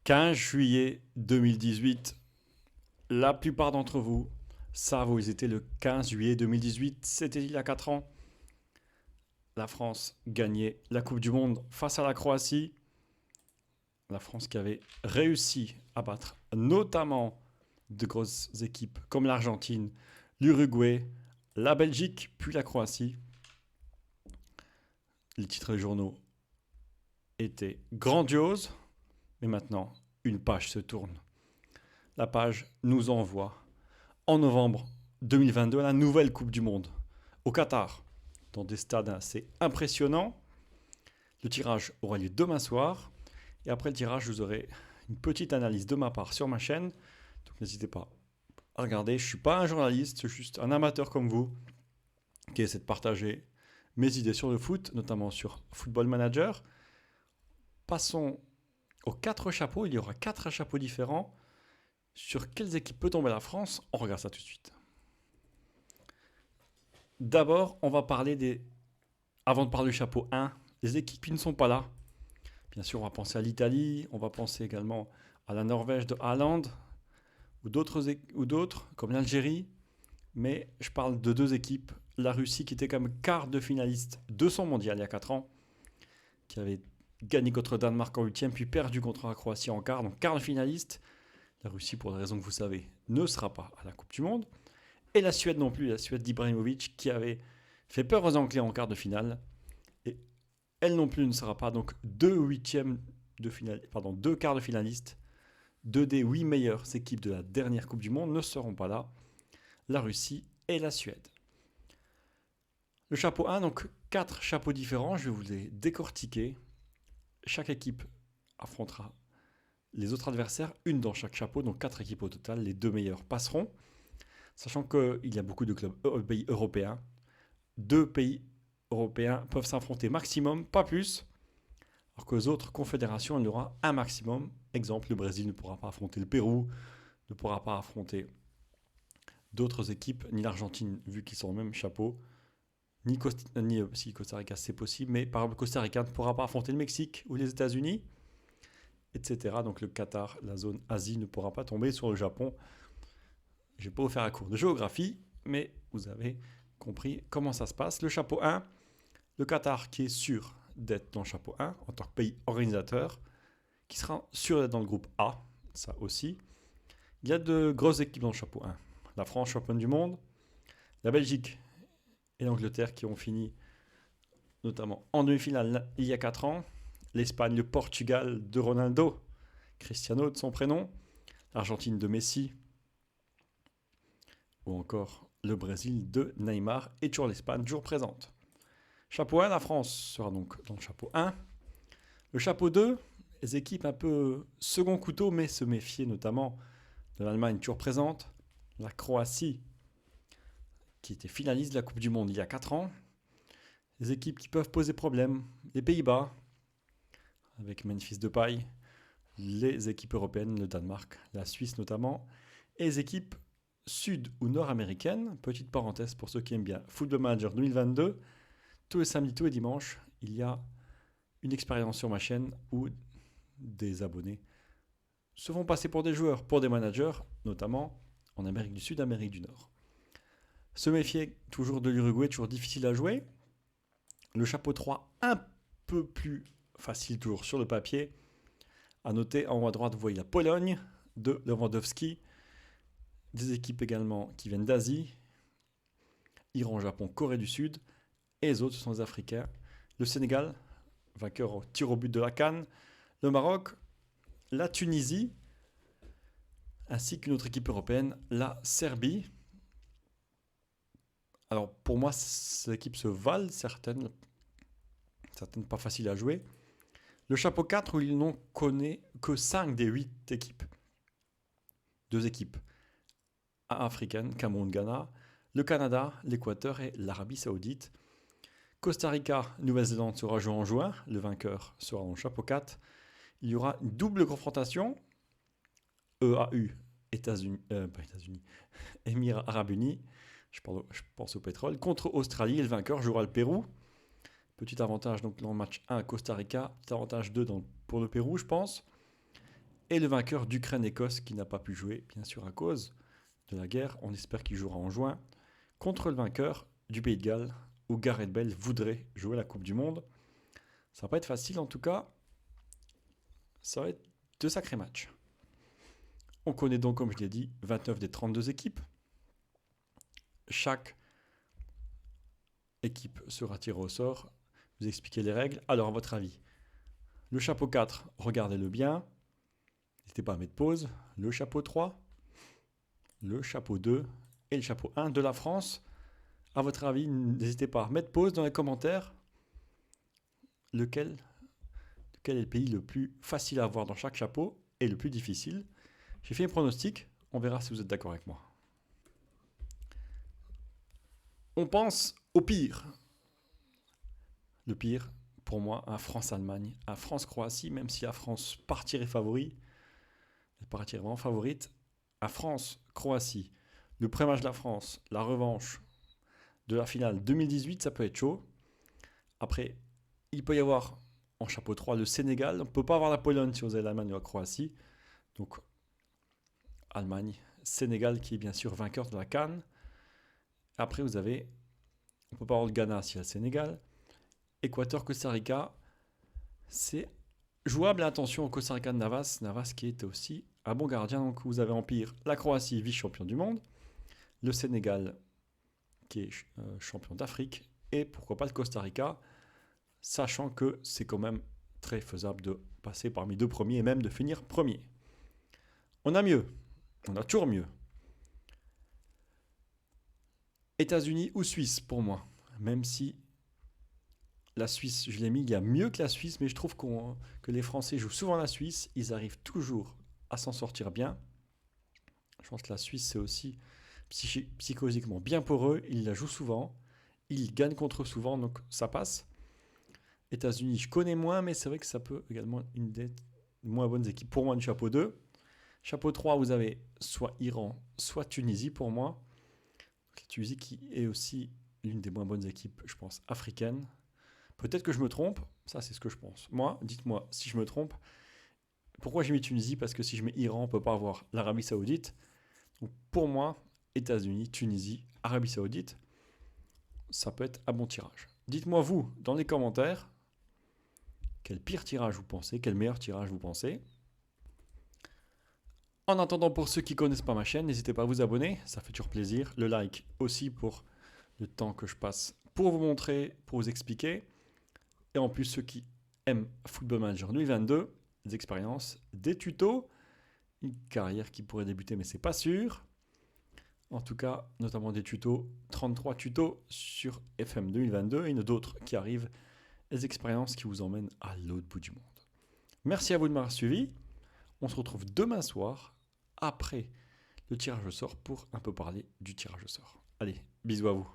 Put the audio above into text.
15 juillet 2018, la plupart d'entre vous savent où ils étaient le 15 juillet 2018. C'était il y a 4 ans. La France gagnait la Coupe du Monde face à la Croatie. La France qui avait réussi à battre notamment de grosses équipes comme l'Argentine, l'Uruguay, la Belgique, puis la Croatie. Les titres des journaux étaient grandioses, mais maintenant, une page se tourne. La page nous envoie en novembre 2022 à la nouvelle Coupe du Monde au Qatar, dans des stades assez impressionnants. Le tirage aura lieu demain soir. Et après le tirage, vous aurez une petite analyse de ma part sur ma chaîne. Donc n'hésitez pas à regarder. Je ne suis pas un journaliste, je suis juste un amateur comme vous qui essaie de partager mes idées sur le foot, notamment sur Football Manager. Passons aux 4 chapeaux. Il y aura 4 chapeaux différents. Sur quelles équipes peut tomber la France? On regarde ça tout de suite. D'abord, on va parler des... Avant de parler du chapeau 1, les équipes qui ne sont pas là. Bien sûr, on va penser à l'Italie, on va penser également à la Norvège de Haaland, ou d'autres comme l'Algérie. Mais je parle de 2 équipes. La Russie qui était comme quart de finaliste de son mondial il y a 4 ans, qui avait gagné contre le Danemark en 8e, puis perdu contre la Croatie en quart, donc quart de finaliste. La Russie, pour des raisons que vous savez, ne sera pas à la Coupe du Monde. Et la Suède non plus, la Suède d'Ibrahimovic qui avait fait peur aux Anglais en quart de finale. Et elle non plus ne sera pas. Donc 2 quarts de finalistes, 2 des 8 meilleures équipes de la dernière Coupe du Monde ne seront pas là. La Russie et la Suède. Le chapeau 1, donc 4 chapeaux différents, je vais vous les décortiquer. Chaque équipe affrontera les autres adversaires, une dans chaque chapeau, donc 4 équipes au total. Les 2 meilleures passeront. Sachant qu'il y a beaucoup de pays européens. 2 pays européens peuvent s'affronter maximum, pas plus. Alors que les autres confédérations, il y aura un maximum. Exemple, le Brésil ne pourra pas affronter le Pérou, ne pourra pas affronter d'autres équipes, ni l'Argentine, vu qu'ils sont au même chapeau, ni si Costa Rica c'est possible, mais par exemple Costa Rica ne pourra pas affronter le Mexique ou les États-Unis, etc. Donc le Qatar, la zone Asie, ne pourra pas tomber sur le Japon. Je ne vais pas vous faire un cours de géographie, mais vous avez compris comment ça se passe. Le chapeau 1, le Qatar qui est sûr d'être dans le chapeau 1 en tant que pays organisateur, qui sera sûr d'être dans le groupe A, ça aussi. Il y a de grosses équipes dans le chapeau 1. La France, championne du monde, la Belgique et l'Angleterre qui ont fini notamment en demi-finale il y a 4 ans, l'Espagne, le Portugal de Ronaldo, Cristiano de son prénom, l'Argentine de Messi, ou encore le Brésil de Neymar et toujours l'Espagne, toujours présente. Chapeau 1, la France sera donc dans le chapeau 1. Le chapeau 2, les équipes un peu second couteau, mais se méfier notamment de l'Allemagne toujours présente, la Croatie qui était finaliste de la Coupe du Monde il y a 4 ans, les équipes qui peuvent poser problème, les Pays-Bas, avec Memphis Depay, les équipes européennes, le Danemark, la Suisse notamment, et les équipes sud- ou nord-américaines. Petite parenthèse pour ceux qui aiment bien Football Manager 2022, tous les samedis, tous les dimanches, il y a une expérience sur ma chaîne où des abonnés se font passer pour des joueurs, pour des managers, notamment en Amérique du Sud, Amérique du Nord. Se méfier toujours de l'Uruguay, toujours difficile à jouer. Le chapeau 3, un peu plus facile toujours sur le papier. À noter, en haut à droite, vous voyez la Pologne de Lewandowski. Des équipes également qui viennent d'Asie. Iran, Japon, Corée du Sud. Et les autres, ce sont les Africains. Le Sénégal, vainqueur au tir au but de la CAN. Le Maroc, la Tunisie, ainsi qu'une autre équipe européenne, la Serbie. Alors pour moi, ces équipes se valent, certaines pas faciles à jouer. Le chapeau 4 où ils n'ont connaît que 5 des 8 équipes. 2 équipes africaines, Cameroun, Ghana, le Canada, l'Équateur et l'Arabie Saoudite. Costa Rica, Nouvelle-Zélande sera joué en juin, le vainqueur sera dans le chapeau 4. Il y aura une double confrontation, EAU, Émirats Arabes Unis, je pense au pétrole, contre Australie et le vainqueur jouera le Pérou. Petit avantage donc dans le match 1 Costa Rica, petit avantage 2 pour le Pérou je pense. et le vainqueur d'Ukraine-Écosse qui n'a pas pu jouer, bien sûr à cause de la guerre. On espère qu'il jouera en juin contre le vainqueur du Pays de Galles où Gareth Bale voudrait jouer la Coupe du Monde. Ça va pas être facile en tout cas. Ça va être de sacrés matchs. On connaît donc, comme je l'ai dit, 29 des 32 équipes. Chaque équipe sera tirée au sort. Vous expliquez les règles. Alors, à votre avis, le chapeau 4, regardez-le bien. N'hésitez pas à mettre pause. Le chapeau 3, le chapeau 2 et le chapeau 1 de la France. À votre avis, n'hésitez pas à mettre pause dans les commentaires. Lequel est le pays le plus facile à avoir dans chaque chapeau et le plus difficile? J'ai fait un pronostic. On verra si vous êtes d'accord avec moi. On pense au pire. Le pire, pour moi, un France-Allemagne, un France-Croatie, même si la France partirait favori, elle partirait vraiment favorite. Un France-Croatie, le pré-match de la France, la revanche de la finale 2018, ça peut être chaud. Après, il peut y avoir en chapeau 3 le Sénégal. On ne peut pas avoir la Pologne si vous avez l'Allemagne ou la Croatie. Donc, Allemagne, Sénégal qui est bien sûr vainqueur de la CAN. Après, on ne peut pas avoir le Ghana s'il y a le Sénégal. Équateur, Costa Rica, c'est jouable. Attention au Costa Rica de Navas. Navas qui était aussi un bon gardien. Donc vous avez en pire la Croatie, vice-champion du monde. Le Sénégal qui est champion d'Afrique. Et pourquoi pas le Costa Rica, sachant que c'est quand même très faisable de passer parmi deux premiers et même de finir premier. On a mieux. On a toujours mieux. États-Unis ou Suisse pour moi. Même si la Suisse, je l'ai mis, il y a mieux que la Suisse, mais je trouve que les Français jouent souvent la Suisse. Ils arrivent toujours à s'en sortir bien. Je pense que la Suisse, c'est aussi psychologiquement bien pour eux. Ils la jouent souvent. Ils gagnent contre eux souvent, donc ça passe. États-Unis, je connais moins, mais c'est vrai que ça peut également être une des moins bonnes équipes pour moi du chapeau 2. Chapeau 3, vous avez soit Iran, soit Tunisie pour moi. La Tunisie qui est aussi l'une des moins bonnes équipes, je pense, africaines. Peut-être que je me trompe, ça c'est ce que je pense. Moi, dites-moi si je me trompe. Pourquoi j'ai mis Tunisie? Parce que si je mets Iran, on ne peut pas avoir l'Arabie Saoudite. Donc pour moi, États-Unis, Tunisie, Arabie Saoudite, ça peut être un bon tirage. Dites-moi vous, dans les commentaires, quel pire tirage vous pensez, quel meilleur tirage vous pensez. En attendant, pour ceux qui ne connaissent pas ma chaîne, n'hésitez pas à vous abonner, ça fait toujours plaisir. Le like aussi pour le temps que je passe pour vous montrer, pour vous expliquer. Et en plus, ceux qui aiment Football Manager 2022, des expériences, des tutos, une carrière qui pourrait débuter, mais c'est pas sûr. En tout cas, notamment des tutos, 33 tutos sur FM 2022 et d'autres qui arrivent, des expériences qui vous emmènent à l'autre bout du monde. Merci à vous de m'avoir suivi. On se retrouve demain soir, après le tirage au sort, pour un peu parler du tirage au sort. Allez, bisous à vous.